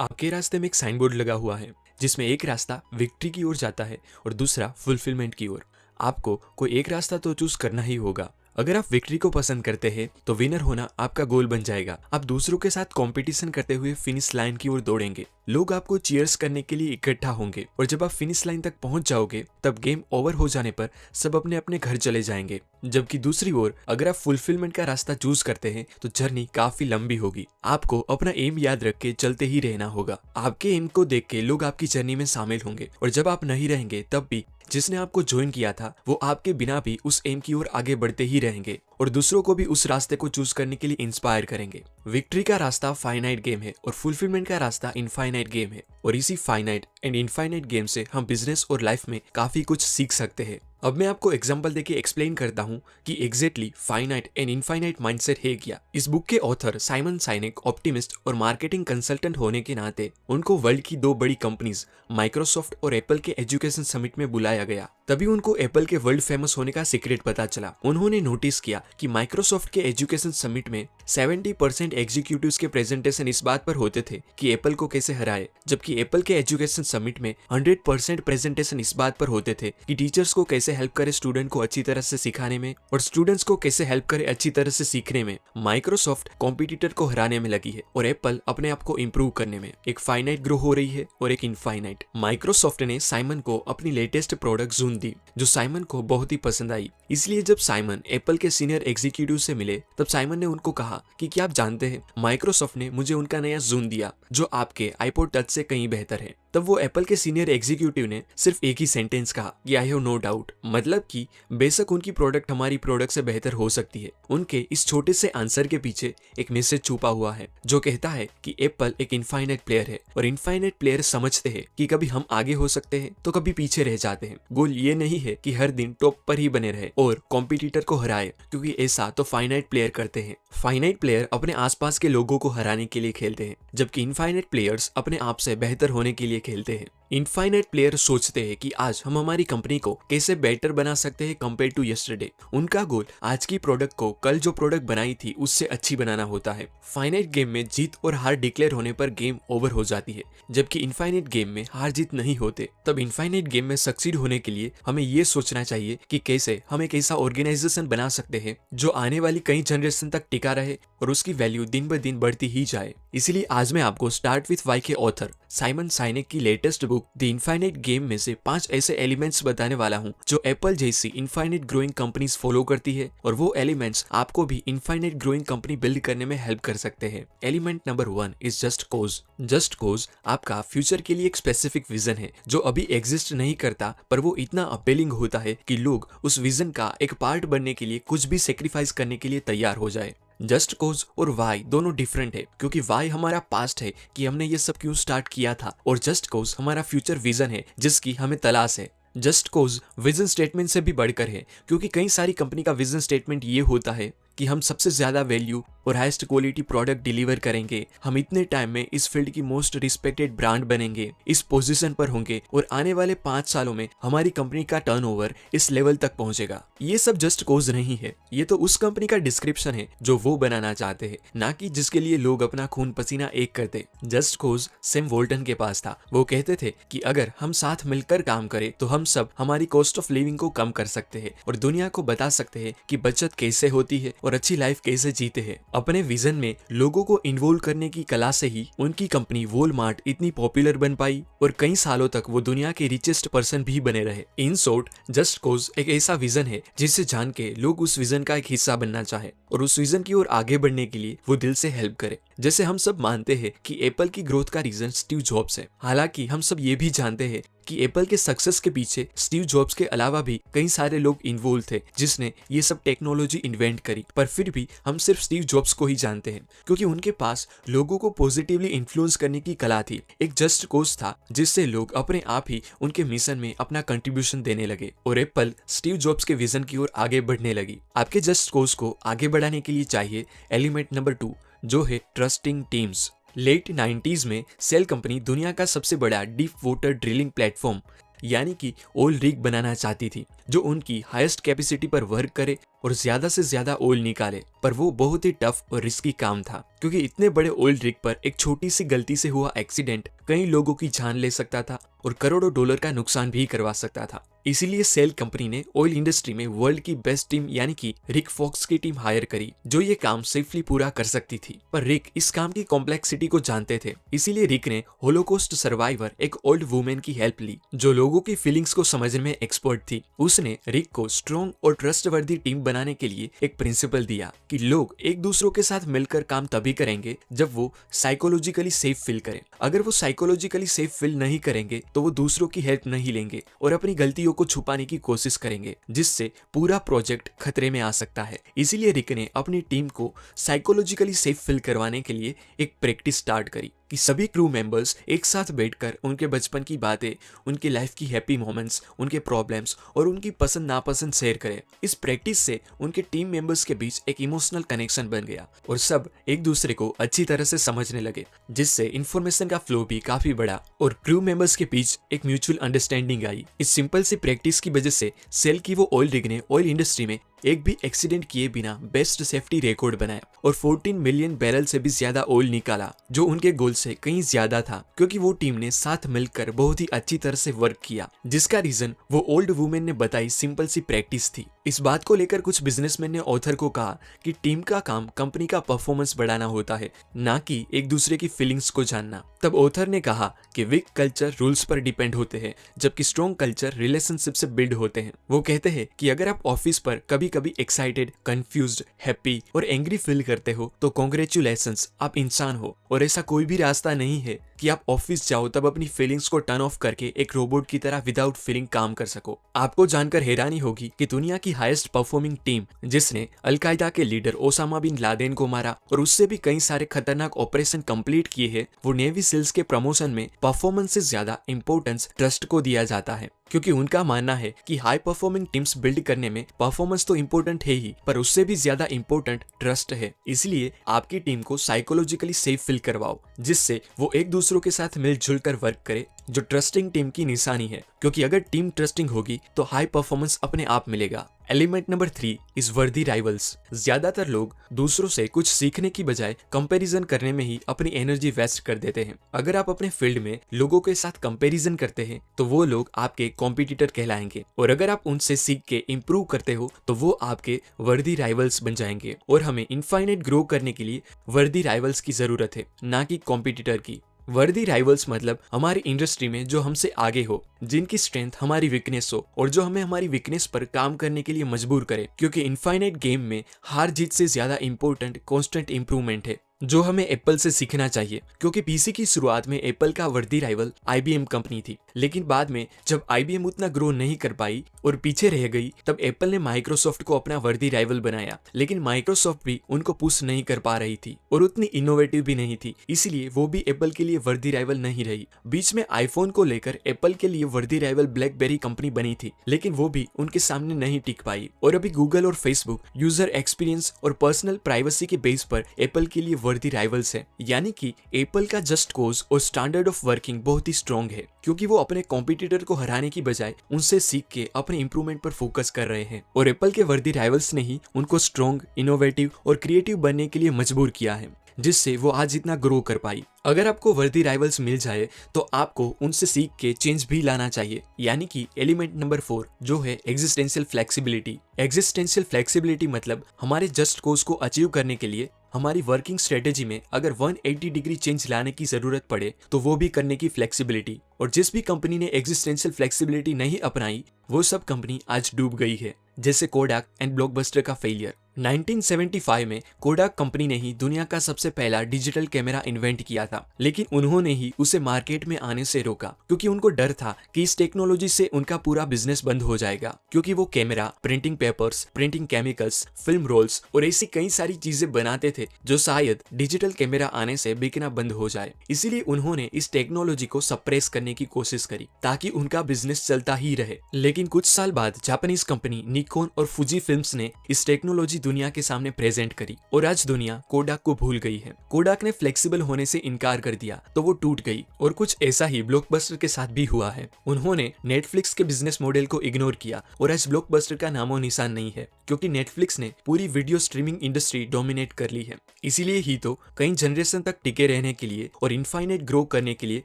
आपके रास्ते में एक साइन बोर्ड लगा हुआ है जिसमें एक रास्ता विक्ट्री की ओर जाता है और दूसरा फुलफिलमेंट की ओर। आपको कोई एक रास्ता तो चूज करना ही होगा। अगर आप विक्ट्री को पसंद करते हैं तो विनर होना आपका गोल बन जाएगा। आप दूसरों के साथ कंपटीशन करते हुए फिनिश लाइन की ओर दौड़ेंगे। लोग आपको चीयर्स करने के लिए इकट्ठा होंगे और जब आप फिनिश लाइन तक पहुंच जाओगे तब गेम ओवर हो जाने पर सब अपने अपने घर चले जाएंगे। जबकि दूसरी ओर अगर आप फुलफिलमेंट का रास्ता चूज करते हैं तो जर्नी काफी लंबी होगी। आपको अपना एम याद रख के चलते ही रहना होगा। आपके एम को देख के लोग आपकी जर्नी में शामिल होंगे और जब आप नहीं रहेंगे तब भी जिसने आपको ज्वाइन किया था वो आपके बिना भी उस एम की ओर आगे बढ़ते ही रहेंगे और दूसरों को भी उस रास्ते को चूज करने के लिए इंस्पायर करेंगे। विक्ट्री का रास्ता फाइनाइट गेम है और फुलफिलमेंट का रास्ता इनफाइनाइट गेम है और इसी फाइनाइट एंड इनफाइनाइट गेम से हम बिजनेस और लाइफ में काफी कुछ सीख सकते हैं। अब मैं आपको एग्जांपल देके एक्सप्लेन करता हूँ कि exactly finite and infinite mindset है क्या। इस बुक के ऑथर साइमन साइनेक ऑप्टिमिस्ट और मार्केटिंग कंसल्टेंट होने के नाते उनको वर्ल्ड की दो बड़ी कंपनीज माइक्रोसॉफ्ट और एप्पल के एजुकेशन समिट में बुलाया गया। तभी उनको एप्पल के वर्ल्ड फेमस होने का सीक्रेट पता चला। उन्होंने नोटिस किया कि माइक्रोसॉफ्ट के एजुकेशन समिट में 70% एग्जीक्यूटिव्स के प्रेजेंटेशन इस बात पर होते थे कि एप्पल को कैसे हराए, जबकि एप्पल के एजुकेशन समिट में 100% प्रेजेंटेशन इस बात पर होते थे कि टीचर्स को कैसे हेल्प करे स्टूडेंट को अच्छी तरह से सिखाने में और स्टूडेंट्स को कैसे हेल्प करे अच्छी तरह से सीखने में। माइक्रोसॉफ्ट कॉम्पिटिटर को हराने में लगी है और एप्पल अपने आप को इम्प्रूव करने में। एक फाइनाइट ग्रो हो रही है और एक इनफाइनाइट। माइक्रोसॉफ्ट ने साइमन को अपनी लेटेस्ट प्रोडक्ट जून दी जो साइमन को बहुत ही पसंद आई। इसलिए जब साइमन एप्पल के सीनियर एग्जीक्यूटिव से मिले तब साइमन ने उनको कहा कि क्या आप जानते हैं माइक्रोसॉफ्ट ने मुझे उनका नया जून दिया जो आपके आईपॉड टच से कहीं बेहतर है। तब वो एप्पल के सीनियर एग्जीक्यूटिव ने सिर्फ एक ही सेंटेंस कहा कि आई हैव नो डाउट, मतलब कि बेशक उनकी प्रोडक्ट हमारी प्रोडक्ट से बेहतर हो सकती है। उनके इस छोटे से आंसर के पीछे एक मैसेज छुपा हुआ है जो कहता है कि एप्पल एक इनफाइनाइट प्लेयर है और इनफाइनाइट प्लेयर समझते हैं कि कभी हम आगे हो सकते हैं तो कभी पीछे रह जाते हैं। गोल ये नहीं है कि हर दिन टॉप पर ही बने रहे और कॉम्पिटिटर को हराए, क्योंकि ऐसा तो फाइनाइट प्लेयर करते हैं। फाइनाइट प्लेयर अपने आसपास के लोगों को हराने के लिए खेलते हैं, जबकि इनफाइनाइट प्लेयर्स अपने आप से बेहतर होने के लिए खेलते हैं। इनफाइनाइट प्लेयर सोचते हैं कि आज हम हमारी कंपनी को कैसे बेटर बना सकते हैं कंपेयर टू यस्टरडे। उनका गोल आज की प्रोडक्ट को कल जो प्रोडक्ट बनाई थी उससे अच्छी बनाना होता है। फाइनाइट गेम में जीत और हार डिक्लेयर होने पर गेम ओवर हो जाती है, जबकि इनफाइनाइट गेम में हार जीत नहीं होते। तब इनफाइनाइट गेम में सक्सीड होने के लिए हमें ये सोचना चाहिए कि कैसे हम एक ऐसा ऑर्गेनाइजेशन बना सकते हैं जो आने वाली कई जनरेशन तक टिका रहे और उसकी वैल्यू दिन ब दिन बढ़ती ही जाए। इसलिए आज मैं आपको स्टार्ट विथ वाई के ऑथर साइमन साइनेक की latest book the infinite game में से 5 ऐसे एलिमेंट्स बताने वाला हूँ जो एप्पल जैसी इनफाइनाइट ग्रोइंग कंपनीज फॉलो करती है और वो एलिमेंट्स आपको भी इनफाइनाइट ग्रोइंग कंपनी बिल्ड करने में हेल्प कर सकते हैं। Element number 1 is just cause. Just cause आपका फ्यूचर के लिए एक स्पेसिफिक विजन है जो अभी एग्जिस्ट नहीं करता, पर वो इतना अपीलिंग होता है कि लोग उस विजन का एक पार्ट बनने के लिए कुछ भी सेक्रीफाइस करने के लिए तैयार हो जाए। जस्ट कोज और वाई दोनों डिफरेंट है, क्योंकि वाई हमारा पास्ट है कि हमने ये सब क्यों स्टार्ट किया था और जस्ट कोज हमारा फ्यूचर विजन है जिसकी हमें तलाश है। जस्ट कोज विजन स्टेटमेंट से भी बढ़कर है, क्योंकि कई सारी कंपनी का विजन स्टेटमेंट ये होता है कि हम सबसे ज्यादा वैल्यू और हाईएस्ट क्वालिटी प्रोडक्ट डिलीवर करेंगे, हम इतने टाइम में इस फील्ड की मोस्ट रिस्पेक्टेड ब्रांड बनेंगे, इस पोजीशन पर होंगे और आने वाले 5 सालों में हमारी कंपनी का टर्नओवर इस लेवल तक पहुंचेगा। ये सब जस्ट कोज नहीं है, ये तो उस कंपनी का डिस्क्रिप्शन है जो वो बनाना चाहते हैं, ना कि जिसके लिए लोग अपना खून पसीना एक करते। जस्ट कोज सैम वोल्टन के पास था। वो कहते थे कि अगर हम साथ मिलकर काम करें तो हम सब हमारी कॉस्ट ऑफ लिविंग को कम कर सकते हैं और दुनिया को बता सकते हैं कि बचत कैसे होती है और अच्छी लाइफ कैसे जीते हैं। अपने विजन में लोगों को इन्वॉल्व करने की कला से ही उनकी कंपनी वॉलमार्ट इतनी पॉपुलर बन पाई और कई सालों तक वो दुनिया के रिचेस्ट पर्सन भी बने रहे। इन शॉर्ट, जस्ट कोज एक ऐसा विजन है जिसे जान के लोग उस विजन का एक हिस्सा बनना चाहे और उस विजन की ओर आगे बढ़ने के लिए वो दिल से हेल्प करे। जैसे हम सब मानते हैं कि एप्पल की ग्रोथ का रीजन स्टीव जॉब्स है, हालांकि हम सब ये भी जानते हैं कि एप्पल के सक्सेस के पीछे स्टीव जॉब्स के अलावा भी कई सारे लोग इन्वॉल्व थे जिसने ये सब टेक्नोलॉजी इन्वेंट करी। पर फिर भी हम सिर्फ स्टीव जॉब्स को ही जानते हैं, क्योंकि उनके पास लोगों को पॉजिटिवली इन्फ्लुएंस करने की कला थी। एक जस्ट कोज था जिससे लोग अपने आप ही उनके मिशन में अपना कंट्रीब्यूशन देने लगे और एप्पल स्टीव जॉब्स के विजन की ओर आगे बढ़ने लगी। आपके जस्ट कोज को आगे बढ़ाने के लिए चाहिए एलिमेंट नंबर 2 जो है ट्रस्टिंग टीम्स। लेट 90s में सेल कंपनी दुनिया का सबसे बड़ा डीप वाटर ड्रिलिंग प्लेटफॉर्म यानी कि ऑयल रिग बनाना चाहती थी जो उनकी हाईएस्ट कैपेसिटी पर वर्क करे और ज्यादा से ज्यादा ऑयल निकाले, पर वो बहुत ही टफ और रिस्की काम था। क्योंकि इतने बड़े ओल्ड रिग पर एक छोटी सी गलती से हुआ एक्सीडेंट कई लोगों की जान ले सकता था और करोड़ों डॉलर का नुकसान भी करवा सकता था। इसीलिए सेल कंपनी ने ऑयल इंडस्ट्री में वर्ल्ड की बेस्ट टीम यानी कि रिक फॉक्स की टीम हायर करी, जो ये काम सेफली पूरा कर सकती थी। पर रिक इस काम की कॉम्प्लेक्सिटी को जानते थे, इसीलिए रिक ने होलोकॉस्ट सर्वाइवर एक ओल्ड वुमेन की हेल्प ली जो लोगों की फीलिंग्स को समझने में एक्सपर्ट थी। उसने रिक को स्ट्रॉन्ग और ट्रस्टवर्दी टीम बनाने के लिए एक प्रिंसिपल दिया कि लोग एक दूसरों के साथ मिलकर काम तभी करेंगे जब वो साइकोलॉजिकली सेफ फील करें। अगर वो साइकोलॉजिकली सेफ फील नहीं करेंगे तो वो दूसरों की हेल्प नहीं लेंगे और अपनी गलतियों को छुपाने की कोशिश करेंगे, जिससे पूरा प्रोजेक्ट खतरे में आ सकता है। इसीलिए रिक ने अपनी टीम को साइकोलॉजिकली सेफ फील करवाने के लिए एक प्रैक्टिस स्टार्ट करी कि सभी क्रू मेंबर्स एक साथ बैठकर उनके बचपन की बातें, उनकी लाइफ की हैप्पी मोमेंट्स, उनके प्रॉब्लम्स और उनकी पसंद नापसंद शेयर करें। इस प्रैक्टिस से उनके टीम मेंबर्स के बीच एक इमोशनल कनेक्शन बन गया और सब एक दूसरे को अच्छी तरह से समझने लगे, जिससे इंफॉर्मेशन का फ्लो भी काफी बढ़ा और क्रू मेंबर्स के बीच एक म्यूचुअल अंडरस्टैंडिंग आई। इस सिंपल सी प्रैक्टिस की वजह से सेल की वो ऑयल रिग ने ऑयल इंडस्ट्री में एक भी एक्सीडेंट किए बिना बेस्ट सेफ्टी रिकॉर्ड बनाया और 14 मिलियन बैरल से भी ज्यादा ऑयल निकाला, जो उनके गोल से कहीं ज्यादा था, क्योंकि वो टीम ने साथ मिलकर बहुत ही अच्छी तरह से वर्क किया, जिसका रीजन वो ओल्ड वुमेन ने बताई सिंपल सी प्रैक्टिस थी। इस बात को लेकर कुछ बिजनेसमैन ने ऑथर को कहा कि टीम का काम कंपनी का परफॉर्मेंस बढ़ाना होता है, ना कि एक दूसरे की फीलिंग्स को जानना। तब ऑथर ने कहा कि वीक कल्चर रूल्स पर डिपेंड होते हैं, जबकि स्ट्रॉन्ग कल्चर रिलेशनशिप से बिल्ड होते हैं। वो कहते हैं कि अगर आप ऑफिस पर कभी कभी एक्साइटेड, कंफ्यूज्ड, हैप्पी और एंग्री फील करते हो तो कॉन्ग्रेचुलेशंस, आप इंसान हो और ऐसा कोई भी रास्ता नहीं है कि आप ऑफिस जाओ तब अपनी फीलिंग्स को टर्न ऑफ करके एक रोबोट की तरह विदाउट फीलिंग काम कर सको। आपको जानकर हैरानी होगी कि दुनिया की हाईएस्ट परफॉर्मिंग टीम, जिसने अलकायदा के लीडर ओसामा बिन लादेन को मारा और उससे भी कई सारे खतरनाक ऑपरेशन कंप्लीट किए हैं, वो नेवी सील्स के प्रमोशन में परफॉर्मेंस से ज्यादा इंपॉर्टेंस ट्रस्ट को दिया जाता है, क्योंकि उनका मानना है कि हाई परफॉर्मिंग टीम्स बिल्ड करने में परफॉर्मेंस तो इंपॉर्टेंट है ही, पर उससे भी ज्यादा इंपॉर्टेंट ट्रस्ट है। इसलिए आपकी टीम को साइकोलॉजिकली सेफ फील करवाओ, जिससे वो एक दूसरों के साथ मिलजुल कर वर्क करे, जो ट्रस्टिंग टीम की निशानी है, क्योंकि अगर टीम ट्रस्टिंग होगी तो हाई परफॉर्मेंस अपने आप मिलेगा। एलिमेंट नंबर 3 इज वर्दी राइवल्स। ज्यादातर लोग दूसरों से कुछ सीखने की बजाय कंपैरिजन करने में ही अपनी एनर्जी वेस्ट कर देते हैं। अगर आप अपने फील्ड में लोगों के साथ कंपैरिजन करते हैं तो वो लोग आपके कॉम्पिटिटर कहलाएंगे, और अगर आप उनसे सीख के इम्प्रूव करते हो तो वो आपके वर्दी राइवल्स बन जाएंगे। और हमें इनफाइनाइट ग्रो करने के लिए वर्दी राइवल्स की जरूरत है, ना कि कॉम्पिटिटर की। वर्दी राइवल्स मतलब हमारी इंडस्ट्री में जो हमसे आगे हो, जिनकी स्ट्रेंथ हमारी वीकनेस हो और जो हमें हमारी वीकनेस पर काम करने के लिए मजबूर करे, क्योंकि इनफाइनाइट गेम में हार जीत से ज्यादा इंपॉर्टेंट कांस्टेंट इंप्रूवमेंट है, जो हमें एप्पल से सीखना चाहिए। क्योंकि पीसी की शुरुआत में एप्पल का वर्दी राइवल IBM कंपनी थी, लेकिन बाद में जब IBM उतना ग्रो नहीं कर पाई और पीछे रह गई, तब एप्पल ने माइक्रोसॉफ्ट को अपना वर्दी राइवल बनाया। लेकिन माइक्रोसॉफ्ट भी उनको पुश नहीं कर पा रही थी और उतनी इनोवेटिव भी नहीं थी, इसलिए वो भी एप्पल के लिए वर्दी राइवल नहीं रही। बीच में आईफोन को लेकर एप्पल के लिए वर्दी राइवल ब्लैकबेरी कंपनी बनी थी, लेकिन वो भी उनके सामने नहीं टिक पाई। और अभी गूगल और फेसबुक यूजर एक्सपीरियंस और पर्सनल प्राइवेसी के बेस पर एप्पल के लिए वर्दी राइवल्स है। यानी कि एप्पल का जस्ट कोज और स्टैंडर्ड ऑफ वर्किंग बहुत ही स्ट्रॉन्ग है, क्योंकि वो अपने कॉम्पिटिटर को हराने की बजाय उनसे सीख के अपने इंप्रूवमेंट पर फोकस कर रहे हैं। और एप्पल के वर्दी राइवल्स ने ही उनको स्ट्रॉन्ग, इनोवेटिव और क्रिएटिव बनने के लिए मजबूर किया है, जिससे वो आज इतना ग्रो कर पाई। अगर आपको वर्दी राइवल्स मिल जाए तो आपको उनसे सीख के चेंज भी लाना चाहिए। यानी कि एलिमेंट नंबर 4 जो है एग्जिस्टेंशियल फ्लेक्सिबिलिटी। एग्जिस्टेंशियल फ्लेक्सिबिलिटी मतलब हमारे जस्ट कोज को अचीव करने के लिए हमारी वर्किंग स्ट्रेटेजी में अगर 180 डिग्री चेंज लाने की जरूरत पड़े तो वो भी करने की फ्लेक्सिबिलिटी। और जिस भी कंपनी ने एग्जिस्टेंशियल फ्लेक्सिबिलिटी नहीं अपनाई, वो सब कंपनी आज डूब गई है, जैसे कोडाक एंड ब्लॉकबस्टर का फेलियर। 1975 में कोडाक कंपनी ने ही दुनिया का सबसे पहला डिजिटल कैमरा इन्वेंट किया था, लेकिन उन्होंने ही उसे मार्केट में आने से रोका, क्योंकि उनको डर था कि इस टेक्नोलॉजी से उनका पूरा बिजनेस बंद हो जाएगा, क्योंकि वो camera, printing papers, printing chemicals, film rolls और ऐसी कई सारी चीजें बनाते थे जो शायद डिजिटल कैमरा आने से बिकना बंद हो जाए। इसीलिए उन्होंने इस टेक्नोलॉजी को सप्रेस करने की कोशिश करी ताकि उनका बिजनेस चलता ही रहे। लेकिन कुछ साल बाद जापानीज कंपनी निकॉन और फुजी फिल्म्स ने इस टेक्नोलॉजी दुनिया के सामने प्रेजेंट करी और आज दुनिया कोडाक को भूल गई है। कोडाक ने फ्लेक्सिबल होने से इनकार कर दिया तो वो टूट गई और कुछ ऐसा ही ब्लॉकबस्टर के साथ भी हुआ है। उन्होंने नेटफ्लिक्स के बिजनेस मॉडल को इग्नोर किया और आज ब्लॉकबस्टर का नामो निशान नहीं है, क्योंकि नेटफ्लिक्स ने पूरी वीडियो स्ट्रीमिंग इंडस्ट्री डोमिनेट कर ली है। इसीलिए ही तो कई जनरेशन तक टिके रहने के लिए और इनफाइनाइट ग्रो करने के लिए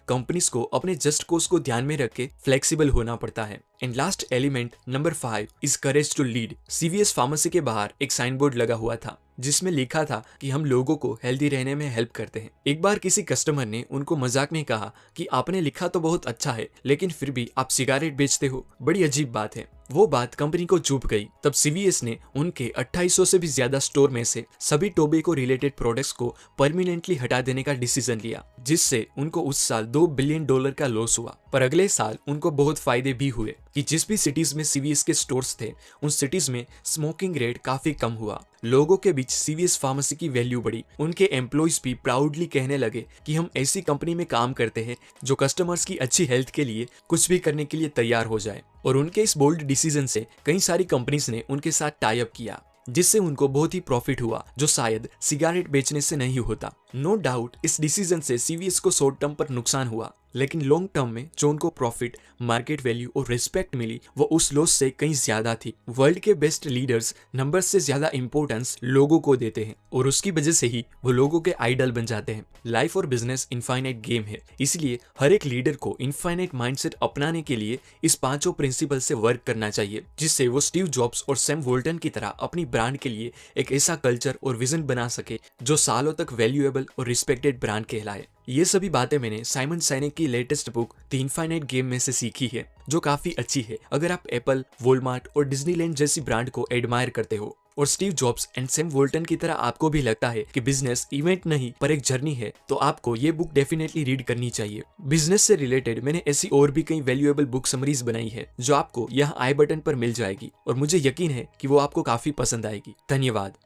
कंपनीज को अपने जस्ट कोज को ध्यान में रख के फ्लेक्सिबल होना पड़ता है। And last element number 5 is courage to lead. CVS pharmacy के बाहर एक साइन बोर्ड लगा हुआ था जिसमें लिखा था कि हम लोगों को हेल्दी रहने में हेल्प करते हैं। एक बार किसी कस्टमर ने उनको मजाक में कहा कि आपने लिखा तो बहुत अच्छा है, लेकिन फिर भी आप सिगारेट बेचते हो, बड़ी अजीब बात है। वो बात कंपनी को चुभ गई। तब सीवीएस ने उनके 2800 से भी ज्यादा स्टोर में से सभी टोबैको रिलेटेड प्रोडक्ट्स को परमानेंटली हटा देने का डिसीजन लिया, जिससे उनको उस साल $2 बिलियन का लॉस हुआ। पर अगले साल उनको बहुत फायदे भी हुए कि जिस भी सिटीज में सीवीएस के स्टोर्स थे उन सिटीज में स्मोकिंग रेट काफी कम हुआ। लोगों के बीच सीवीएस फार्मेसी की वैल्यू बढ़ी। उनके एम्प्लॉइज भी प्राउडली कहने लगे कि हम ऐसी कंपनी में काम करते हैं जो कस्टमर्स की अच्छी हेल्थ के लिए कुछ भी करने के लिए तैयार हो जाए। और उनके इस बोल्ड डिसीजन से कई सारी कंपनीज ने उनके साथ टाई अप किया, जिससे उनको बहुत ही प्रॉफिट हुआ, जो शायद सिगारेट बेचने से नहीं होता। नो डाउट इस डिसीजन से सीवीएस को शॉर्ट टर्म पर नुकसान हुआ, लेकिन लॉन्ग टर्म में जो उनको प्रॉफिट, मार्केट वैल्यू और रिस्पेक्ट मिली वो उस लॉस से कहीं ज्यादा थी। वर्ल्ड के बेस्ट लीडर्स नंबर्स से ज्यादा इंपॉर्टेंस लोगों को देते हैं और उसकी वजह से ही वो लोगों के आइडल बन जाते हैं। लाइफ और बिजनेस इनफाइनाइट गेम है, इसलिए हर एक लीडर को इनफाइनाइट माइंडसेट अपनाने के लिए इस 5 प्रिंसिपल से वर्क करना चाहिए, जिससे वो स्टीव जॉब्स और सैम वोल्टन की तरह अपनी ब्रांड के लिए एक ऐसा कल्चर और विजन बना सके जो सालों तक वैल्यूएबल और रिस्पेक्टेड ब्रांड कहलाए। ये सभी बातें मैंने साइमन साइनेक की latest book the infinite game में से सीखी है, जो काफी अच्छी है अगर आप एप्पल, वॉलमार्ट और डिज्नीलैंड जैसी ब्रांड को एडमायर करते हो। और Steve jobs and Sam Walton की तरह आपको भी लगता है कि बिजनेस इवेंट नहीं पर एक जर्नी है, तो आपको ये बुक डेफिनेटली रीड करनी चाहिए। बिजनेस से रिलेटेड मैंने ऐसी और भी कई वैल्यूएबल बुक समरीज बनाई है जो आपको यहाँ आई बटन पर मिल जाएगी और मुझे यकीन है कि वो आपको काफी पसंद आएगी। धन्यवाद।